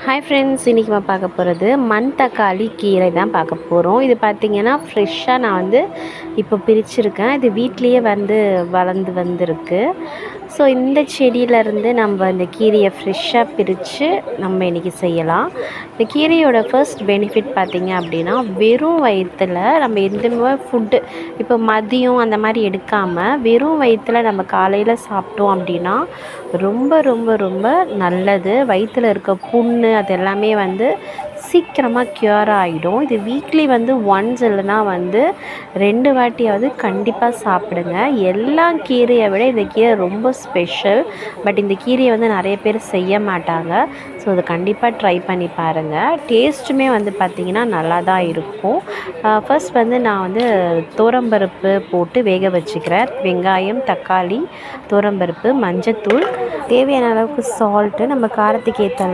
Hi friends, இன்றைக்கி நம்ம பார்க்க போகிறது மண் தக்காளி கீரை தான் பார்க்க போகிறோம். இது பார்த்திங்கன்னா ஃப்ரெஷ்ஷாக நான் வந்து இப்போ பிரிச்சுருக்கேன். இது வீட்லேயே வந்து வளர்ந்து வந்திருக்கு. ஸோ இந்த செடியிலேருந்து நம்ம இந்த கீரையை ஃப்ரெஷ்ஷாக பிரித்து நம்ம இன்றைக்கி செய்யலாம். இந்த கீரையோட ஃபர்ஸ்ட் பெனிஃபிட் பார்த்திங்க அப்படின்னா, வெறும் வயிற்றில் நம்ம எந்த ஃபுட்டு இப்போ மதியம் அந்த மாதிரி எடுக்காமல் வெறும் வயிற்றில் நம்ம காலையில் சாப்பிட்டோம் அப்படின்னா ரொம்ப ரொம்ப ரொம்ப நல்லது. வயிற்றில் இருக்க புண்ணு அது எல்லாமே வந்து சீக்கிரமாக க்யூர் ஆகிடும். இது வீக்லி வந்து ஒன்ஸ் இல்லைனா வந்து 2 வாட்டியாவது கண்டிப்பாக சாப்பிடுங்க. எல்லா கீரையை விட இந்த கீரை ரொம்ப ஸ்பெஷல். பட் இந்த கீரையை வந்து நிறைய பேர் செய்ய மாட்டாங்க. ஸோ அதை கண்டிப்பாக ட்ரை பண்ணி பாருங்கள். டேஸ்ட்டுமே வந்து பார்த்திங்கன்னா நல்லா தான் இருக்கும். ஃபர்ஸ்ட் வந்து நான் வந்து துவரம்பருப்பு போட்டு வேக வச்சுக்கிறேன். வெங்காயம், தக்காளி, துவரம்பருப்பு, மஞ்சத்தூள், தேவையான அளவுக்கு சால்ட்டு, நம்ம காரத்துக்கு ஏற்ற